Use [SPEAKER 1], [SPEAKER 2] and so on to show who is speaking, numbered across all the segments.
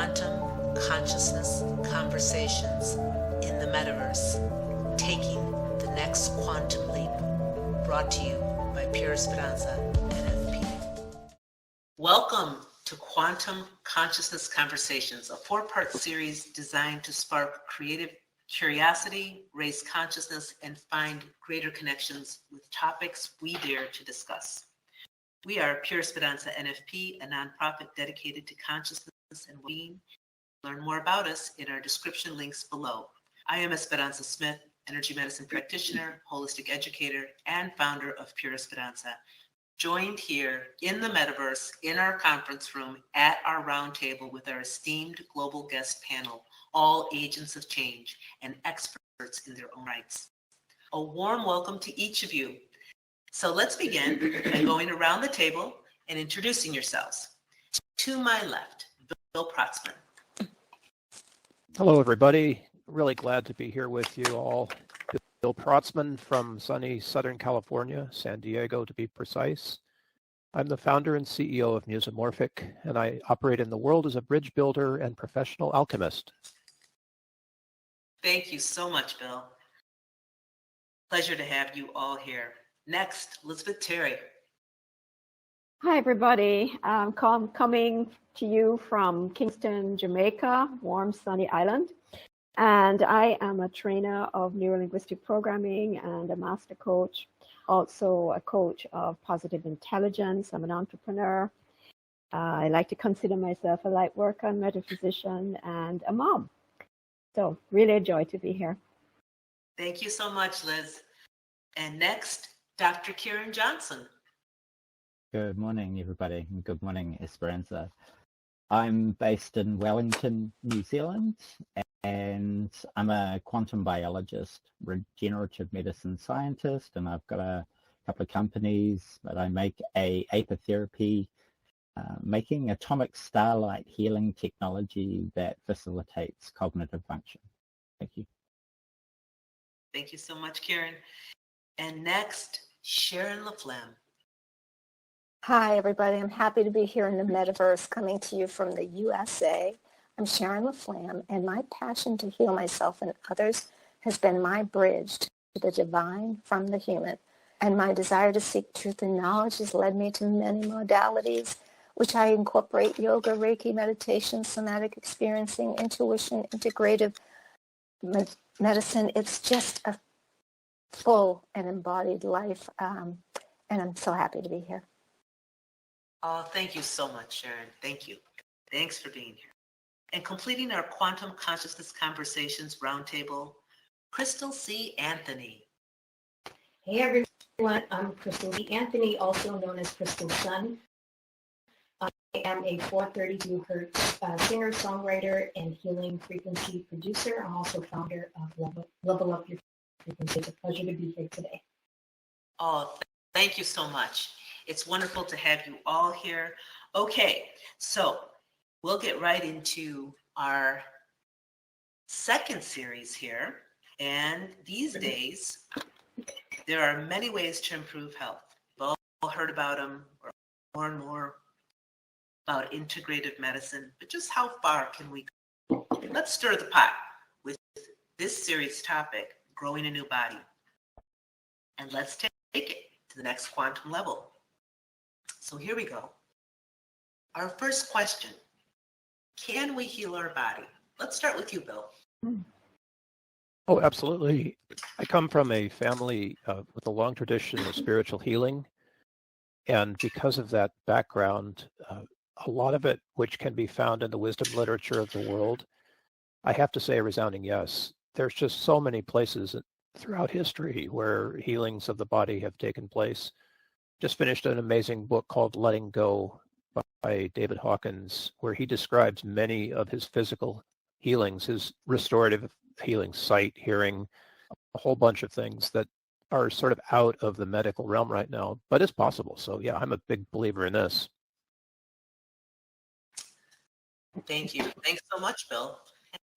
[SPEAKER 1] Quantum Consciousness Conversations in the Metaverse, taking the next quantum leap, brought to you by PureEsperanza NFP. Welcome to Quantum Consciousness Conversations, a four-part series designed to spark creative curiosity, raise consciousness, and find greater connections with topics we dare to discuss. We are PureEsperanza NFP, a nonprofit dedicated to consciousness and well-being. Learn more about us in our description links below. I am Esperanza Smith, energy medicine practitioner, holistic educator, and founder of PureEsperanza, joined here in the metaverse, in our conference room, at our roundtable with our esteemed global guest panel, all agents of change and experts in their own rights. A warm welcome to each of you. So let's begin by going around the table and introducing yourselves. To my left, Bill Protzman.
[SPEAKER 2] Hello, everybody. Really glad to be here with you all. Bill Protzman from sunny Southern California, San Diego to be precise. I'm the founder and CEO of Musomorphic, and I operate in the world as a bridge builder and professional alchemist.
[SPEAKER 1] Thank you so much, Bill. Pleasure to have you all here. Next, Elizabeth Terry.
[SPEAKER 3] Hi, everybody. I'm coming to you from Kingston, Jamaica, warm, sunny island. And I am a trainer of neurolinguistic programming and a master coach, also a coach of positive intelligence. I'm an entrepreneur. I like to consider myself a light worker, metaphysician, and a mom. So really a joy to be here.
[SPEAKER 1] Thank you so much, Liz. And next, Dr. Keryn Johnson.
[SPEAKER 4] Good morning, everybody, and good morning, Esperanza. I'm based in Wellington, New Zealand, and I'm a quantum biologist, regenerative medicine scientist, and I've got a couple of companies, but I make a apotherapy, making atomic starlight healing technology that facilitates cognitive function. Thank you.
[SPEAKER 1] Thank you so much, Keryn. And next, Sharon LaFlamme.
[SPEAKER 5] Hi, everybody. I'm happy to be here in the metaverse, coming to you from the USA. I'm Sharon LaFlamme, and my passion to heal myself and others has been my bridge to the divine from the human. And my desire to seek truth and knowledge has led me to many modalities, which I incorporate yoga, Reiki, meditation, somatic experiencing, intuition, integrative medicine. It's just a full and embodied life, and I'm so happy to be here.
[SPEAKER 1] Oh, thank you so much, Sharon. Thank you. Thanks for being here. And completing our Quantum Consciousness Conversations Roundtable, Crystal C. Anthony.
[SPEAKER 6] Hey everyone, I'm Crystal C. Anthony, also known as Crystal Sun. I am a 432 Hertz singer, songwriter, and healing frequency producer. I'm also founder of Level Up Your Frequency. It's a pleasure to be here today.
[SPEAKER 1] Oh, thank you so much. It's wonderful to have you all here. Okay, so we'll get right into our second series here. And these days, there are many ways to improve health. We've all heard about them, or more and more about integrative medicine, but just how far can we go? Let's stir the pot with this series topic, growing a new body. And let's take it to the next quantum level. So here we go. Our first question, can we heal our body? Let's start with you, Bill.
[SPEAKER 2] Oh, absolutely. I come from a family with a long tradition of spiritual healing. And because of that background, a lot of it, which can be found in the wisdom literature of the world, I have to say a resounding yes. There's just so many places throughout history where healings of the body have taken place. Just finished an amazing book called Letting Go by David Hawkins, where he describes many of his physical healings, his restorative healing, sight, hearing, a whole bunch of things that are sort of out of the medical realm right now, but it's possible. So yeah, I'm a big believer in this.
[SPEAKER 1] Thank you. Thanks so much, Bill.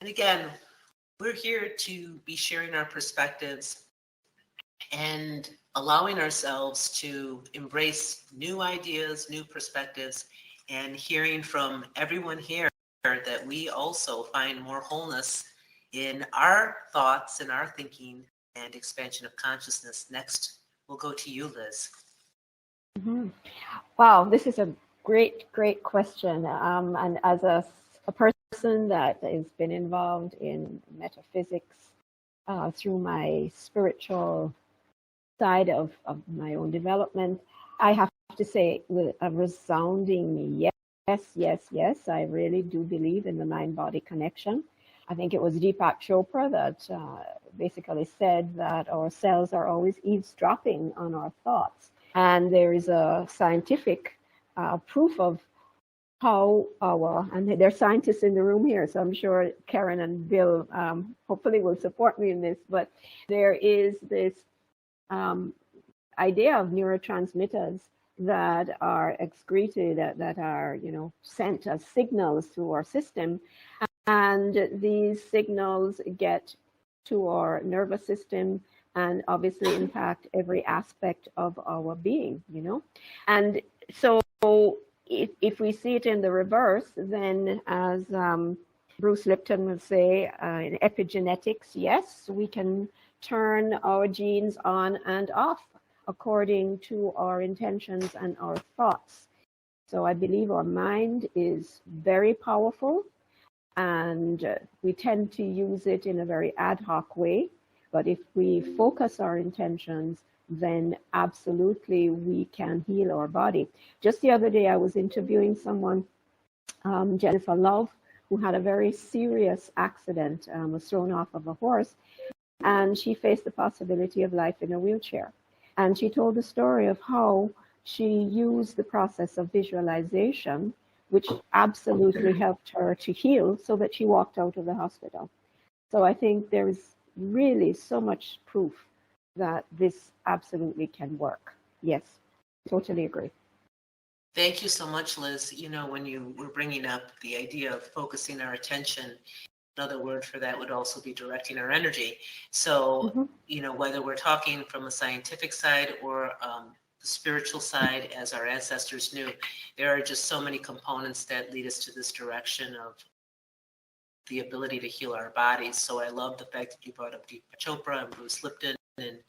[SPEAKER 1] And again, we're here to be sharing our perspectives and allowing ourselves to embrace new ideas, new perspectives, and hearing from everyone here that we also find more wholeness in our thoughts and our thinking and expansion of consciousness. Next, we'll go to you, Liz.
[SPEAKER 3] Mm-hmm. Wow, this is a great question. And as a person that has been involved in metaphysics through my spiritual side of my own development, I have to say with a resounding yes. I really do believe in the mind-body connection. I think it was Deepak Chopra that basically said that our cells are always eavesdropping on our thoughts. And there is a scientific proof of how and there are scientists in the room here, so I'm sure Keryn and Bill hopefully will support me in this, but there is this idea of neurotransmitters that are excreted, that are, sent as signals through our system. And these signals get to our nervous system and obviously impact every aspect of our being, And so if we see it in the reverse, then as Bruce Lipton would say, in epigenetics, yes, we can turn our genes on and off according to our intentions and our thoughts. So I believe our mind is very powerful, and we tend to use it in a very ad hoc way. But if we focus our intentions, then absolutely we can heal our body. Just the other day, I was interviewing someone, Jennifer Love, who had a very serious accident, was thrown off of a horse, and she faced the possibility of life in a wheelchair. And she told the story of how she used the process of visualization, which absolutely helped her to heal, so that she walked out of the hospital. So I think there is really so much proof that this absolutely can work. Yes, totally agree.
[SPEAKER 1] Thank you so much, Liz. When you were bringing up the idea of focusing our attention, another word for that would also be directing our energy. So, whether we're talking from a scientific side or the spiritual side, as our ancestors knew, there are just so many components that lead us to this direction of the ability to heal our bodies. So I love the fact that you brought up Deepak Chopra and Bruce Lipton, and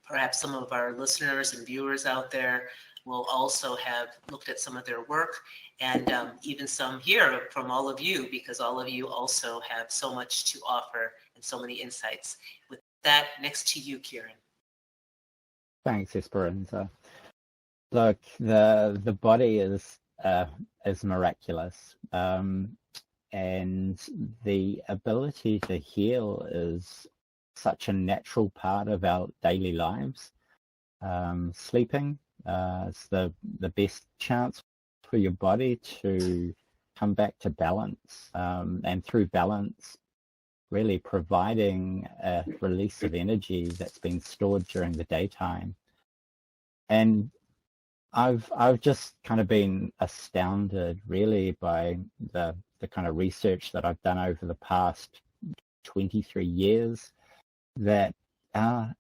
[SPEAKER 1] perhaps some of our listeners and viewers out there will also have looked at some of their work, and even some here from all of you, because all of you also have so much to offer and so many insights. With that, next to you, Keryn.
[SPEAKER 4] Thanks, Esperanza. Look, the body is miraculous, and the ability to heal is such a natural part of our daily lives. Sleeping is the best chance for your body to come back to balance, and through balance, really providing a release of energy that's been stored during the daytime. And I've just kind of been astounded really by the kind of research that I've done over the past 23 years, that our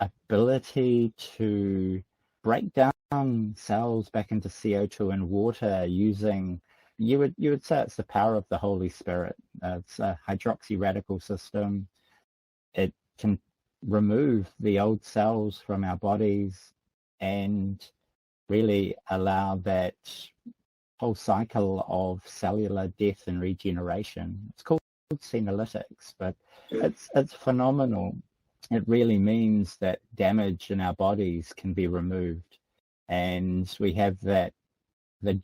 [SPEAKER 4] ability to break down cells back into CO2 and water using, you would say it's the power of the Holy Spirit. It's a hydroxy radical system. It can remove the old cells from our bodies and really allow that whole cycle of cellular death and regeneration. It's called senolytics, but it's phenomenal. It really means that damage in our bodies can be removed, and we have the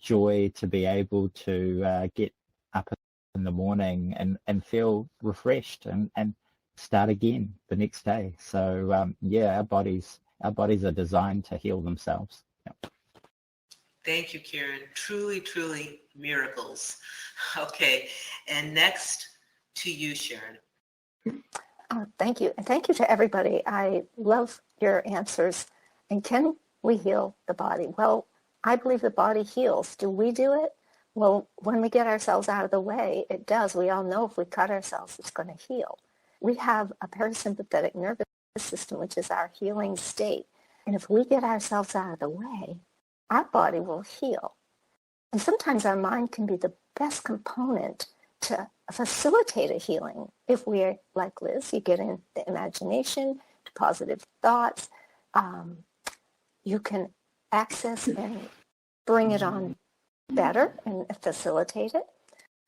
[SPEAKER 4] joy to be able to get up in the morning and feel refreshed and start again the next day. So our bodies are designed to heal themselves. Yep.
[SPEAKER 1] Thank you, Keryn. Truly, truly miracles. Okay, and next to you, Sharon.
[SPEAKER 5] Oh, thank you. And thank you to everybody. I love your answers. And can we heal the body? Well, I believe the body heals. Do we do it? Well, when we get ourselves out of the way, it does. We all know if we cut ourselves, it's going to heal. We have a parasympathetic nervous system, which is our healing state. And if we get ourselves out of the way, our body will heal. And sometimes our mind can be the best component to facilitate a healing. If we're like Liz, you get in the imagination to positive thoughts, you can access and bring it on better and facilitate it.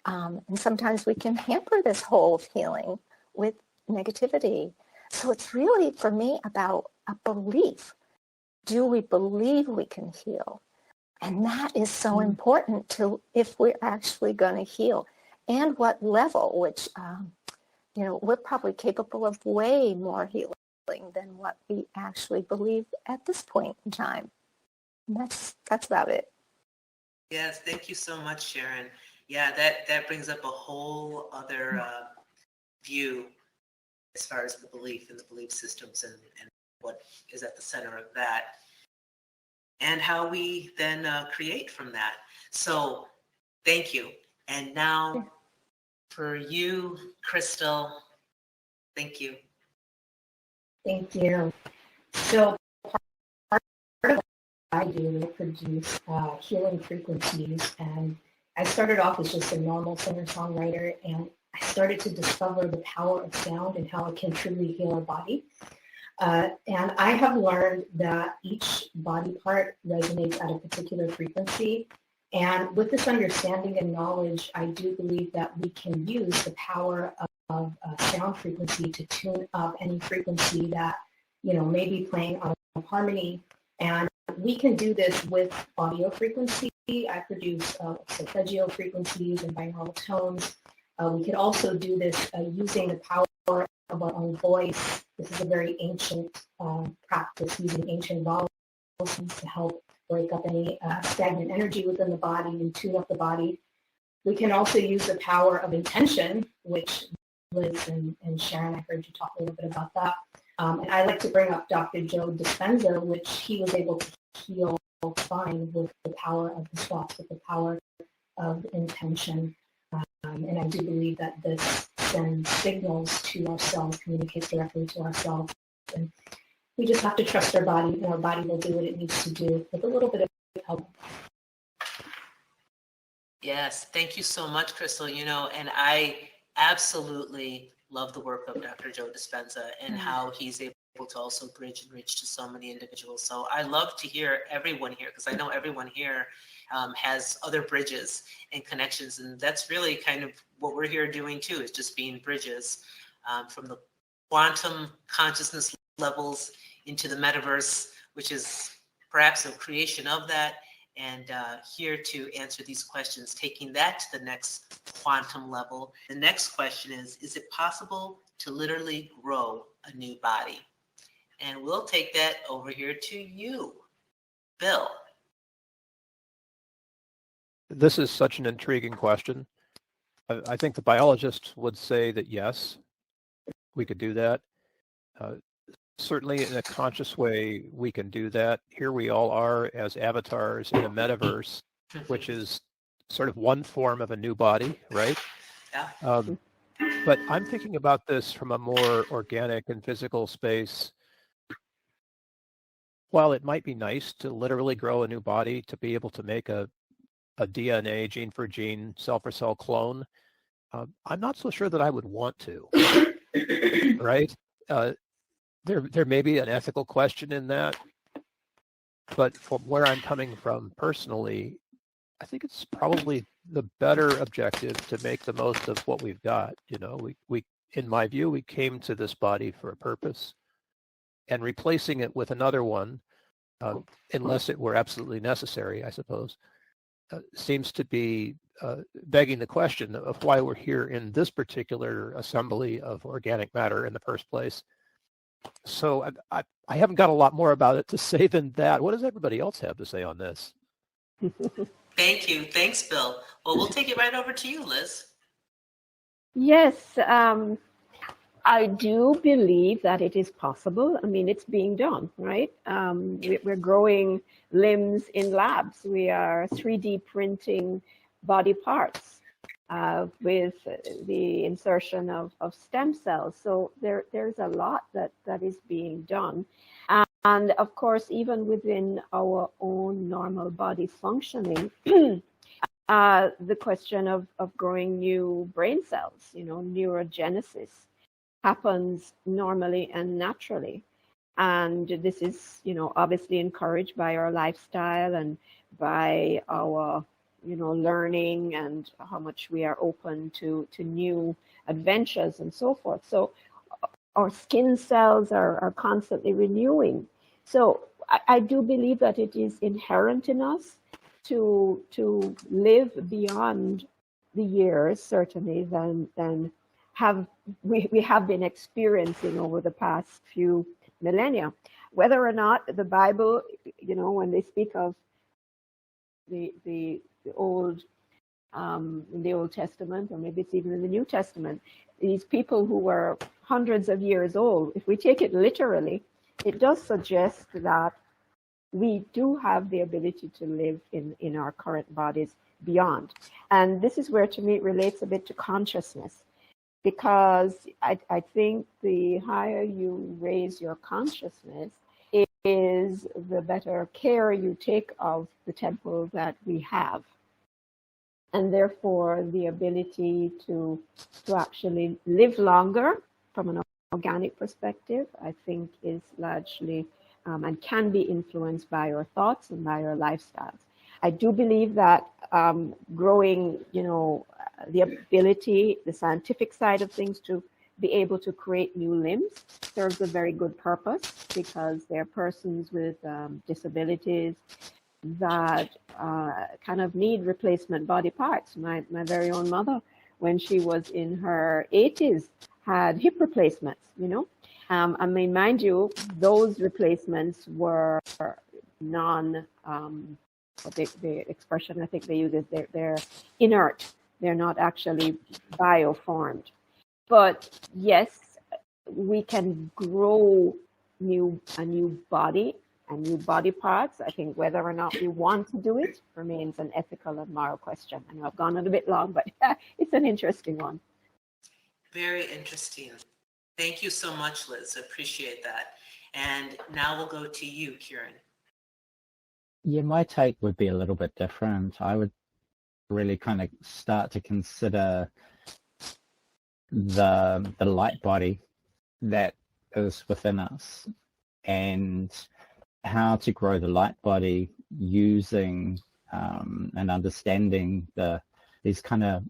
[SPEAKER 5] And sometimes we can hamper this whole of healing with negativity. So it's really, for me, about a belief. Do we believe we can heal? And that is so important to if we're actually going to heal. And what level, which, we're probably capable of way more healing than what we actually believe at this point in time. And that's about it.
[SPEAKER 1] Yes, thank you so much, Sharon. Yeah, that brings up a whole other view as far as the belief and the belief systems and what is at the center of that, and how we then create from that. So thank you. And now for you, Crystal, thank you.
[SPEAKER 6] Thank you. So part of what I do is produce healing frequencies, and I started off as just a normal singer-songwriter, and I started to discover the power of sound and how it can truly heal our body. And I have learned that each body part resonates at a particular frequency. And with this understanding and knowledge, I do believe that we can use the power of sound frequency to tune up any frequency that, may be playing out of harmony. And we can do this with audio frequency. I produce solfeggio frequencies and binaural tones. We can also do this using the power of our own voice. This is a very ancient practice, using ancient vowels to help break up any stagnant energy within the body and tune up the body. We can also use the power of intention, which Liz and Sharon, I heard you talk a little bit about that. And I like to bring up Dr. Joe Dispenza, which he was able to heal fine with the power of the swaps, with the power of intention. And I do believe that this sends signals to ourselves, communicates directly to ourselves. And we just have to trust our body, and our body will do what it needs to do with a little bit of help.
[SPEAKER 1] Yes, thank you so much, Crystal. And I absolutely love the work of Dr. Joe Dispenza and how he's able to also bridge and reach to so many individuals. So I love to hear everyone here, because I know everyone here has other bridges and connections. And that's really kind of what we're here doing too, is just being bridges from the quantum consciousness levels into the metaverse, which is perhaps a creation of that. And here to answer these questions, taking that to the next quantum level. The next question is it possible to literally grow a new body? And we'll take that over here to you, Bill.
[SPEAKER 2] This is such an intriguing question. I think the biologist would say that yes, we could do that. Certainly in a conscious way, we can do that. Here we all are as avatars in a metaverse, which is sort of one form of a new body, right?
[SPEAKER 1] Yeah.
[SPEAKER 2] But I'm thinking about this from a more organic and physical space. While it might be nice to literally grow a new body, to be able to make a DNA, gene for gene, cell for cell clone, I'm not so sure that I would want to, right? There may be an ethical question in that, but from where I'm coming from personally, I think it's probably the better objective to make the most of what we've got. We in my view, we came to this body for a purpose, and replacing it with another one, unless it were absolutely necessary, I suppose, seems to be begging the question of why we're here in this particular assembly of organic matter in the first place. So I haven't got a lot more about it to say than that. What does everybody else have to say on this?
[SPEAKER 1] Thank you. Thanks, Bill. Well, we'll take it right over to you, Liz.
[SPEAKER 3] Yes, I do believe that it is possible. I mean, it's being done, right? We're growing limbs in labs. We are 3D printing body parts with the insertion of stem cells. So there's a lot that is being done. And of course, even within our own normal body functioning, the question of growing new brain cells. Neurogenesis happens normally and naturally. And this is, obviously encouraged by our lifestyle and by our, learning and how much we are open to new adventures and so forth. So our skin cells are constantly renewing. So I do believe that it is inherent in us to live beyond the years, certainly, than we have been experiencing over the past few millennia. Whether or not the Bible, when they speak of the old in the Old Testament, or maybe it's even in the New Testament, these people who were hundreds of years old, if we take it literally, it does suggest that we do have the ability to live in our current bodies beyond. And this is where, to me, it relates a bit to consciousness, because I think the higher you raise your consciousness is the better care you take of the temple that we have. And therefore, the ability to actually live longer from an organic perspective, I think, is largely and can be influenced by your thoughts and by your lifestyles. I do believe that growing, the ability, the scientific side of things to be able to create new limbs serves a very good purpose, because there are persons with disabilities that kind of need replacement body parts. My very own mother, when she was in her 80s, had hip replacements, I mean, mind you, those replacements were the expression I think they use is they're inert. They're not actually bioformed. But yes, we can grow a new body and new body parts. I think whether or not we want to do it remains an ethical and moral question. I know I've gone on a bit long, but it's an interesting one.
[SPEAKER 1] Very interesting. Thank you so much, Liz. I appreciate that. And now we'll go to you, Keryn.
[SPEAKER 4] Yeah, my take would be a little bit different. I would really kind of start to consider the light body that is within us, and how to grow the light body using and understanding these kind of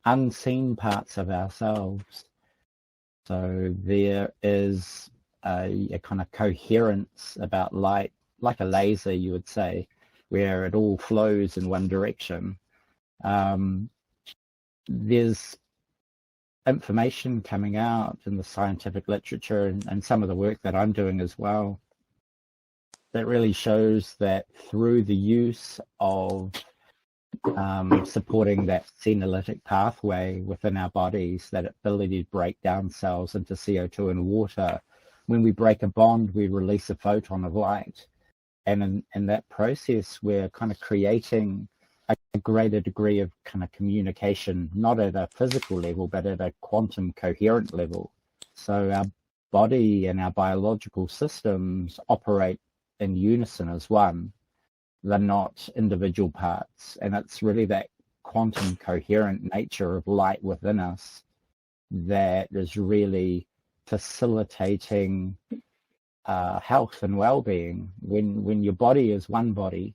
[SPEAKER 4] unseen parts of ourselves. So there is a kind of coherence about light, like a laser, you would say, where it all flows in one direction. There's information coming out in the scientific literature and some of the work that I'm doing as well that really shows that through the use of supporting that senolytic pathway within our bodies, that ability to break down cells into CO2 and water, when we break a bond, we release a photon of light. And in that process, we're kind of creating a greater degree of kind of communication, not at a physical level, but at a quantum coherent level. So our body and our biological systems operate in unison as one. They're not individual parts. And it's really that quantum coherent nature of light within us that is really facilitating health and well-being. When your body is one body,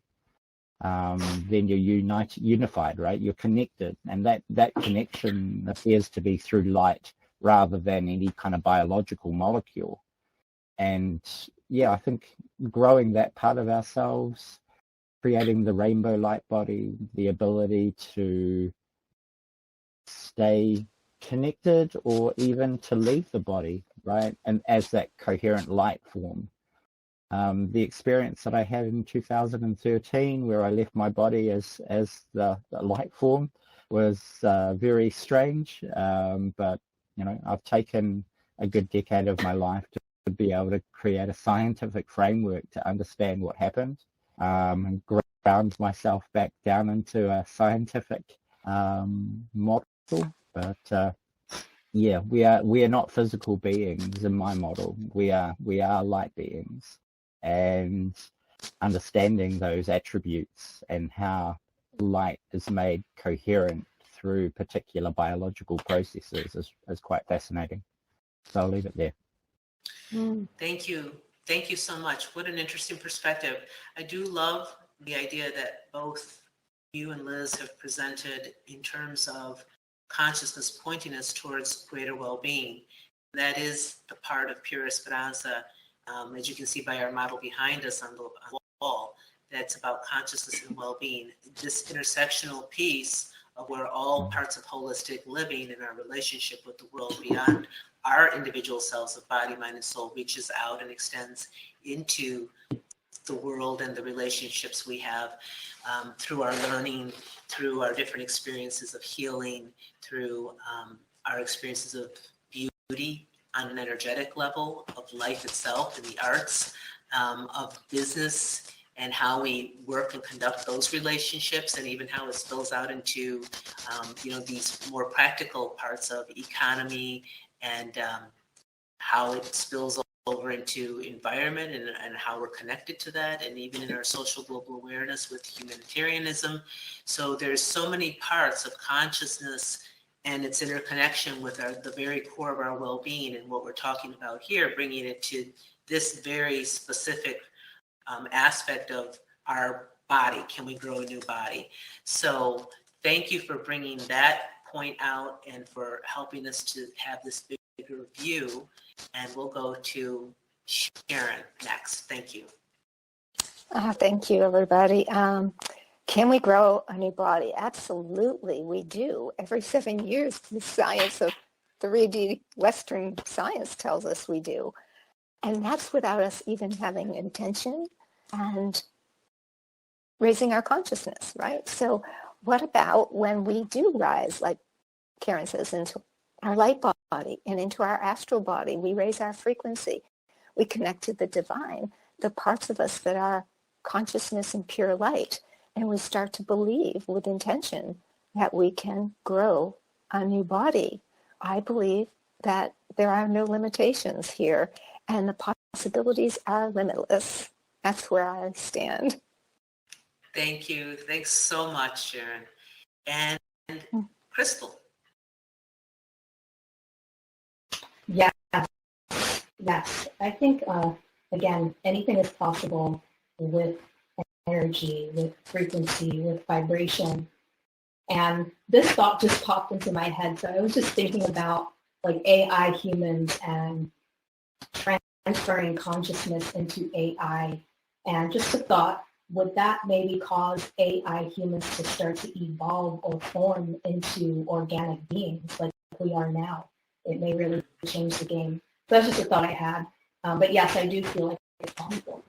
[SPEAKER 4] then you're unified, right? You're connected, and that connection appears to be through light rather than any kind of biological molecule. And yeah, I think growing that part of ourselves, creating the rainbow light body, the ability to stay connected or even to leave the body, right? And as that coherent light form. The experience that I had in 2013, where I left my body as the light form, was very strange. But I've taken a good decade of my life to be able to create a scientific framework to understand what happened, and ground myself back down into a scientific model. But yeah, we are not physical beings in my model. We are light beings. And understanding those attributes and how light is made coherent through particular biological processes is quite fascinating. So I'll leave it there.
[SPEAKER 1] Thank you. Thank you so much. What an interesting perspective. I do love the idea that both you and Liz have presented in terms of consciousness pointing us towards greater well-being. That is the part of PureEsperanza, as you can see by our model behind us on the wall, that's about consciousness and well-being. This intersectional piece of where all parts of holistic living and our relationship with the world beyond our individual selves of body, mind, and soul reaches out and extends into the world and the relationships we have through our learning, through our different experiences of healing, through our experiences of beauty on an energetic level, of life itself and the arts, of business and how we work and conduct those relationships, and even how it spills out into these more practical parts of economy and how it spills over into environment and how we're connected to that, and even in our social global awareness with humanitarianism. So there's so many parts of consciousness and its interconnection with the very core of our well-being, and what we're talking about here, bringing it to this very specific aspect of our body. Can we grow a new body? So thank you for bringing that point out and for helping us to have this bigger view. And we'll go to Sharon next. Thank you.
[SPEAKER 5] Thank you, everybody. Can we grow a new body? Absolutely, we do. Every 7 years, the science of 3D Western science tells us we do. And that's without us even having intention and raising our consciousness, right? So what about when we do rise, like Keryn says, into our light body and into our astral body? We raise our frequency. We connect to the divine, the parts of us that are consciousness and pure light. And we start to believe with intention that we can grow a new body. I believe that there are no limitations here, and the possibilities are limitless. That's where I stand.
[SPEAKER 1] Thank you. Thanks so much, Sharon. And Crystal.
[SPEAKER 6] Yes. I think, again, anything is possible with energy, with frequency, with vibration. And this thought just popped into my head. So I was just thinking about like AI humans and transferring consciousness into AI. And just a thought, would that maybe cause AI humans to start to evolve or form into organic beings like we are now? It may really change the game. So that's just a thought I had. But yes, I do feel like it's possible.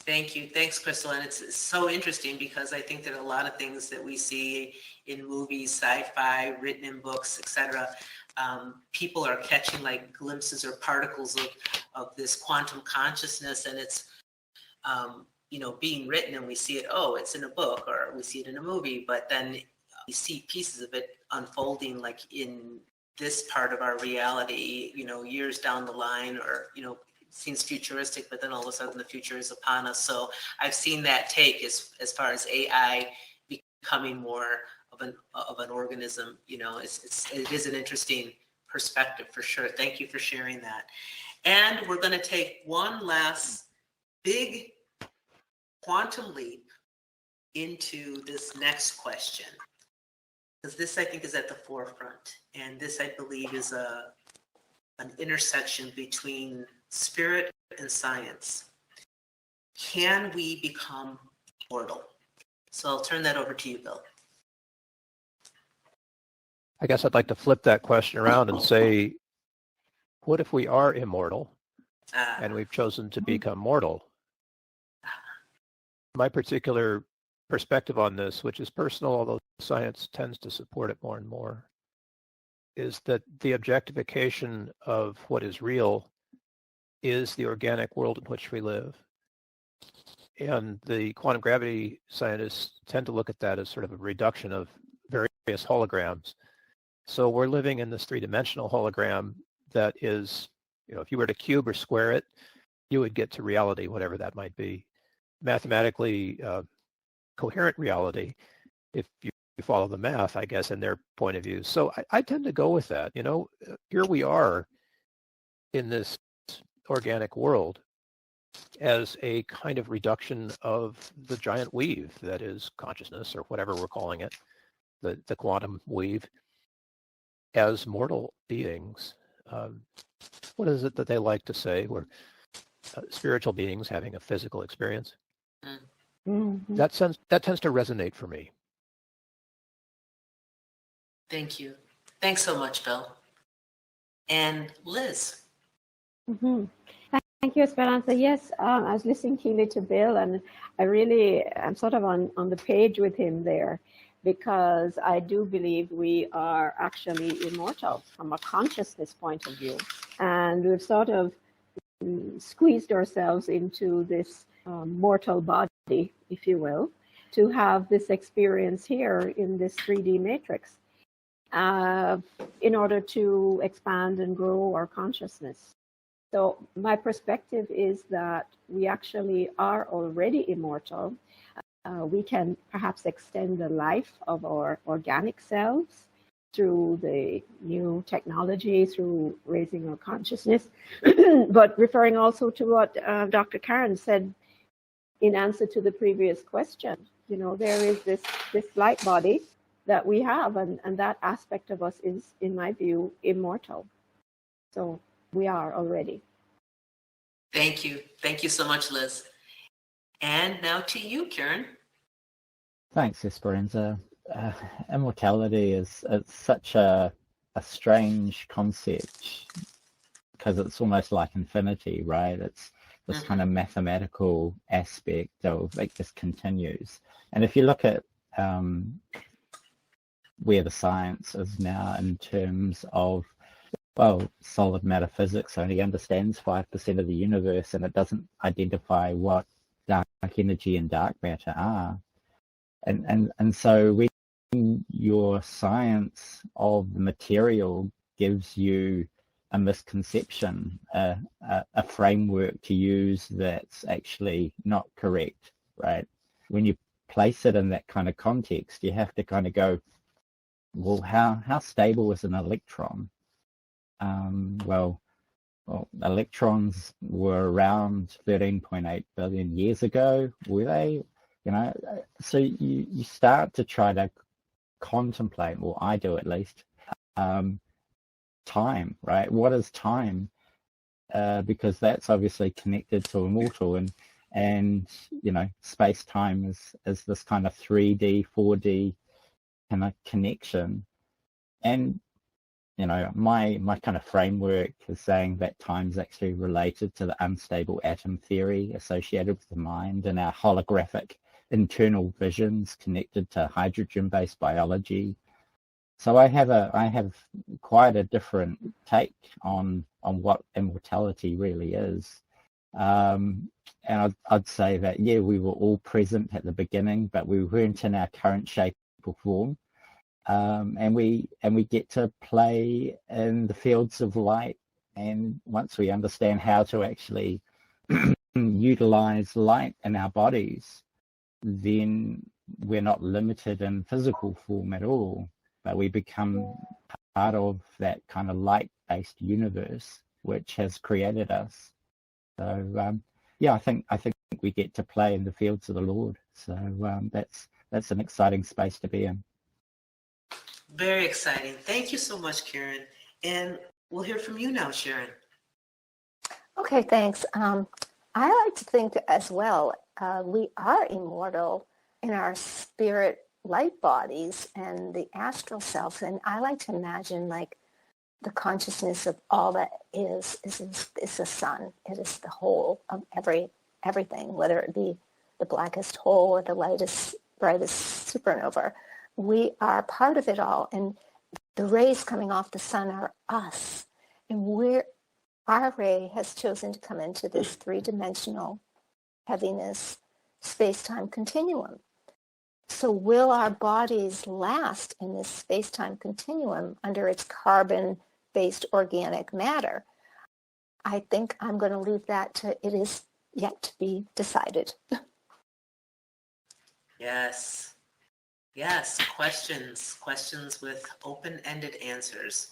[SPEAKER 1] Thank you. Thanks, Crystal. And it's so interesting because I think that a lot of things that we see in movies, sci-fi, written in books, etc., people are catching like glimpses or particles of this quantum consciousness, and it's being written, and we see it, it's in a book, or we see it in a movie, but then we see pieces of it unfolding like in this part of our reality, years down the line, or, seems futuristic, but then all of a sudden the future is upon us. So I've seen that take as far as AI becoming more of an organism. It is an interesting perspective for sure. Thank you for sharing that. And we're going to take one last big quantum leap into this next question, because this, I think, is at the forefront. And this, I believe, is an intersection between spirit and science. Can we become immortal? So I'll turn that over to you, Bill.
[SPEAKER 2] I guess I'd like to flip that question around and say, what if we are immortal and we've chosen to become mortal? My particular perspective on this, which is personal, although science tends to support it more and more, is that the objectification of what is real is the organic world in which we live. And the quantum gravity scientists tend to look at that as sort of a reduction of various holograms. So we're living in this three-dimensional hologram that is, if you were to cube or square it, you would get to reality, whatever that might be. Mathematically coherent reality if you follow the math, I guess, in their point of view. So I tend to go with that. You know, here we are in this organic world as a kind of reduction of the giant weave that is consciousness, or whatever we're calling it, the quantum weave, as mortal beings. What is it that they like to say? We're spiritual beings having a physical experience.
[SPEAKER 3] Mm-hmm.
[SPEAKER 2] That tends to resonate for me.
[SPEAKER 1] Thank you. Thanks so much, Bill. And Liz.
[SPEAKER 3] Mm-hmm. Thank you, Esperanza. Yes, I was listening keenly to Bill, and I'm sort of on the page with him there, because I do believe we are actually immortal from a consciousness point of view. And we've sort of squeezed ourselves into this mortal body, if you will, to have this experience here in this 3D matrix in order to expand and grow our consciousness. So my perspective is that we actually are already immortal. We can perhaps extend the life of our organic selves through the new technology, through raising our consciousness. But referring also to what Dr. Keryn said in answer to the previous question, you know, there is this light body that we have, and that aspect of us is, in my view, immortal. So we are already.
[SPEAKER 1] Thank you. Thank you so much, Liz. And now to you, Keryn.
[SPEAKER 4] Thanks, Esperanza. Immortality is such a strange concept, because it's almost like infinity, right? It's this kind of mathematical aspect of it just continues. And if you look at where the science is now in terms of, well, solid matter physics only understands 5% of the universe, and it doesn't identify what dark energy and dark matter are. And so when your science of the material gives you a misconception, a framework to use that's actually not correct, right? When you place it in that kind of context, you have to kind of go, well, how stable is an electron? Well, electrons were around 13.8 billion years ago, were they? You know, so you start to try to contemplate, well, I do at least, time, right? What is time? Because that's obviously connected to immortal, and you know, space-time is this kind of 3D, 4D kind of connection. And you know, my kind of framework is saying that time's actually related to the unstable atom theory associated with the mind, and our holographic internal visions connected to hydrogen-based biology. So I have quite a different take on what immortality really is. And I'd say that, yeah, we were all present at the beginning, but we weren't in our current shape or form. And we get to play in the fields of light. And once we understand how to actually utilize light in our bodies, then we're not limited in physical form at all, but we become part of that kind of light-based universe which has created us. So yeah, I think we get to play in the fields of the Lord. So that's an exciting space to be in.
[SPEAKER 1] Very exciting. Thank you so much, Keryn. And we'll hear from you now, Sharon.
[SPEAKER 5] Okay, thanks. I like to think as well, we are immortal in our spirit light bodies and the astral self. And I like to imagine like the consciousness of all that is the sun. It is the whole of everything, whether it be the blackest hole or the lightest, brightest supernova. We are part of it all. And the rays coming off the sun are us. And our ray has chosen to come into this three-dimensional heaviness space-time continuum. So will our bodies last in this space-time continuum under its carbon-based organic matter? I think I'm going to leave that to it is yet to be decided.
[SPEAKER 1] Yes. Yes, questions with open-ended answers.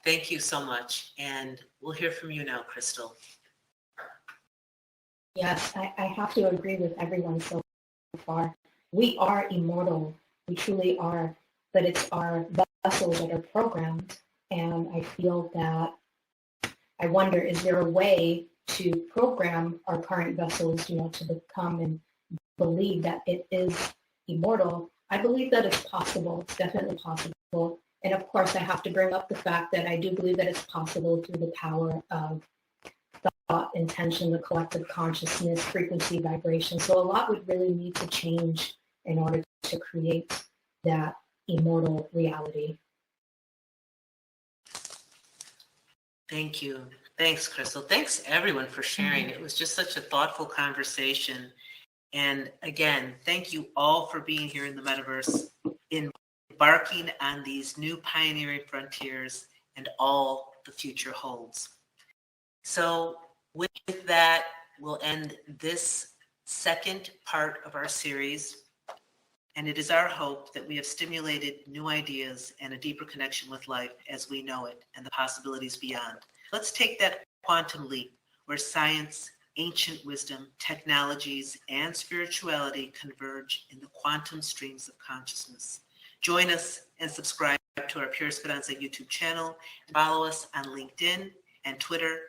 [SPEAKER 1] Thank you so much. And we'll hear from you now, Crystal.
[SPEAKER 6] Yes, I have to agree with everyone so far. We are immortal. We truly are. But it's our vessels that are programmed. And I feel that, I wonder, is there a way to program our current vessels, to become and believe that it is immortal? I believe that it's possible. It's definitely possible. And of course, I have to bring up the fact that I do believe that it's possible through the power of thought, intention, the collective consciousness, frequency, vibration. So a lot would really need to change in order to create that immortal reality.
[SPEAKER 1] Thank you. Thanks, Crystal. Thanks, everyone, for sharing. It was just such a thoughtful conversation. And again, thank you all for being here in the metaverse, embarking on these new pioneering frontiers and all the future holds. So with that, we'll end this second part of our series. And it is our hope that we have stimulated new ideas and a deeper connection with life as we know it and the possibilities beyond. Let's take that quantum leap where science, ancient wisdom, technologies, and spirituality converge in the quantum streams of consciousness. Join us and subscribe to our PureEsperanza YouTube channel. Follow us on LinkedIn and Twitter.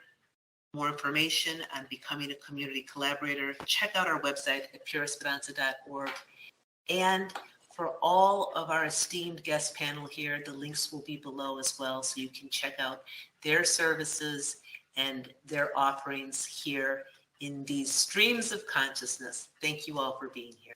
[SPEAKER 1] More information on becoming a community collaborator, check out our website at pureesperanza.org. And for all of our esteemed guest panel here, the links will be below as well, so you can check out their services and their offerings here in these streams of consciousness. Thank you all for being here.